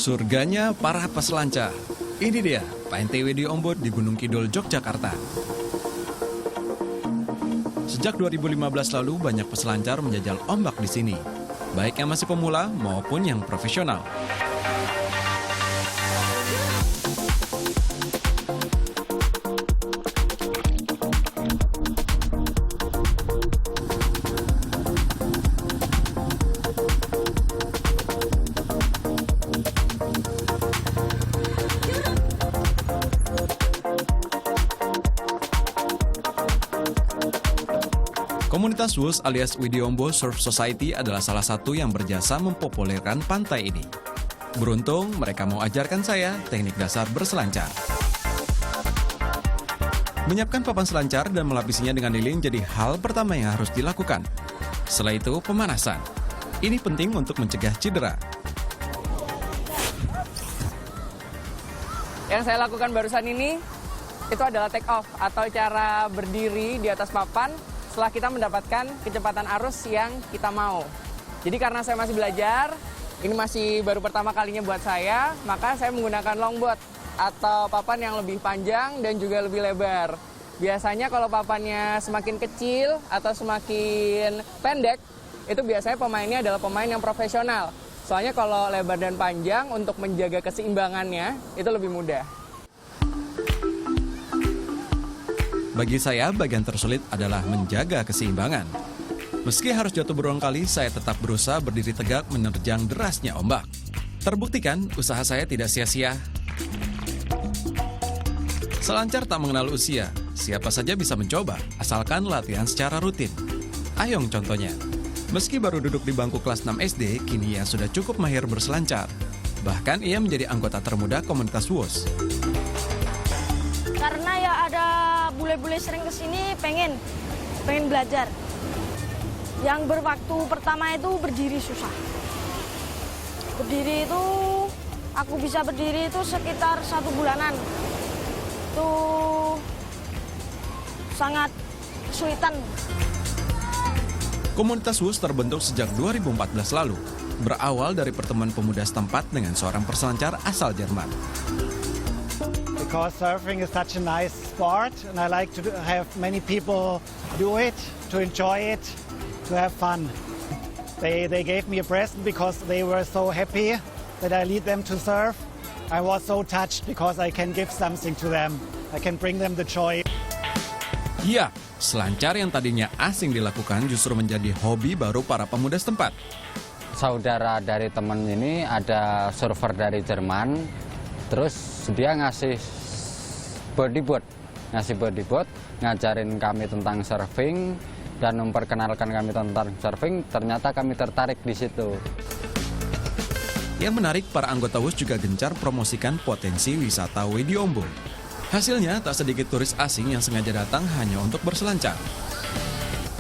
Surganya para peselancar. Ini dia, PNT Widyo Ombo di Gunung Kidul, Yogyakarta. Sejak 2015 lalu, banyak peselancar menjajal ombak di sini. Baik yang masih pemula maupun yang profesional. Komunitas WUS alias Widyo Ombo Surf Society adalah salah satu yang berjasa mempopulerkan pantai ini. Beruntung, mereka mau ajarkan saya teknik dasar berselancar. Menyiapkan papan selancar dan melapisinya dengan lilin jadi hal pertama yang harus dilakukan. Setelah itu, pemanasan. Ini penting untuk mencegah cedera. Yang saya lakukan barusan ini, itu adalah take off atau cara berdiri di atas papan setelah kita mendapatkan kecepatan arus yang kita mau. Jadi karena saya masih belajar, ini masih baru pertama kalinya buat saya, maka saya menggunakan longboard atau papan yang lebih panjang dan juga lebih lebar. Biasanya kalau papannya semakin kecil atau semakin pendek, itu biasanya pemainnya adalah pemain yang profesional. Soalnya kalau lebar dan panjang, untuk menjaga keseimbangannya, itu lebih mudah. Bagi saya, bagian tersulit adalah menjaga keseimbangan. Meski harus jatuh berulang kali, saya tetap berusaha berdiri tegak menerjang derasnya ombak. Terbuktikan, usaha saya tidak sia-sia. Selancar tak mengenal usia, siapa saja bisa mencoba, asalkan latihan secara rutin. Ayong contohnya, meski baru duduk di bangku kelas 6 SD, kini ia sudah cukup mahir berselancar. Bahkan ia menjadi anggota termuda komunitas WUS. Karena ya ada bule-bule sering kesini pengen belajar. Yang berwaktu pertama itu berdiri susah. Berdiri itu, aku bisa berdiri itu sekitar 1 bulanan. Itu sangat kesulitan. Komunitas WUS terbentuk sejak 2014 lalu, berawal dari pertemuan pemuda setempat dengan seorang peselancar asal Jerman. Because surfing is such a nice sport and I like to have many people do it, to enjoy it, to have fun. They gave me a present because they were so happy that I lead them to surf. I was so touched because I can give something to them. I can bring them the joy. Ya, selancar yang tadinya asing dilakukan justru menjadi hobi baru para pemuda setempat. Saudara dari teman ini ada surfer dari Jerman, terus dia ngasih bodyboard, ngajarin kami tentang surfing dan memperkenalkan kami tentang surfing. Ternyata kami tertarik di situ. Yang menarik, para anggota WUS juga gencar promosikan potensi wisata Widyo Ombo. Hasilnya, tak sedikit turis asing yang sengaja datang hanya untuk berselancar.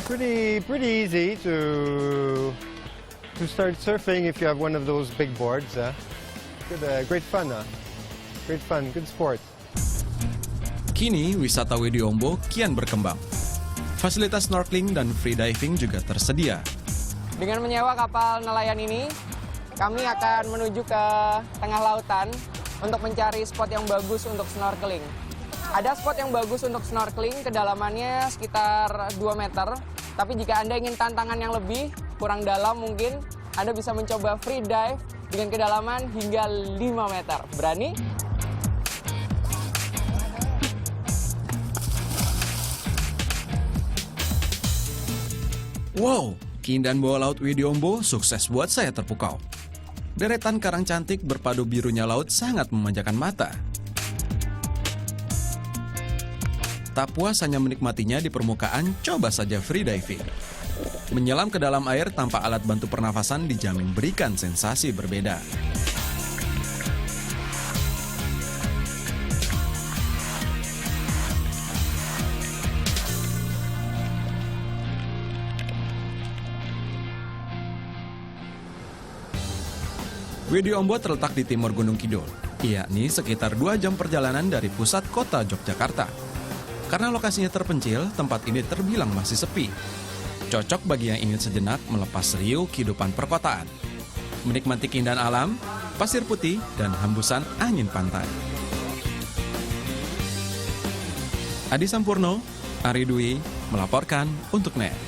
Pretty easy to start surfing if you have one of those big boards. Great fun. Great fun, good sport. Kini, wisata Widyo Ombo kian berkembang. Fasilitas snorkeling dan free diving juga tersedia. Dengan menyewa kapal nelayan ini, kami akan menuju ke tengah lautan untuk mencari spot yang bagus untuk snorkeling. Ada spot yang bagus untuk snorkeling, kedalamannya sekitar 2 meter. Tapi jika Anda ingin tantangan yang lebih, kurang dalam mungkin, Anda bisa mencoba free dive dengan kedalaman hingga 5 meter. Berani? Wow, keindahan bawah laut Widyo Ombo sukses buat saya terpukau. Deretan karang cantik berpadu birunya laut sangat memanjakan mata. Tak puas hanya menikmatinya di permukaan, coba saja free diving. Menyelam ke dalam air tanpa alat bantu pernafasan dijamin berikan sensasi berbeda. Widyo Ombo terletak di timur Gunung Kidul, yakni sekitar 2 jam perjalanan dari pusat kota Yogyakarta. Karena lokasinya terpencil, tempat ini terbilang masih sepi. Cocok bagi yang ingin sejenak melepas riuh kehidupan perkotaan. Menikmati keindahan alam, pasir putih, dan hembusan angin pantai. Adi Sampurno, Ari Dwi, melaporkan untuk NET.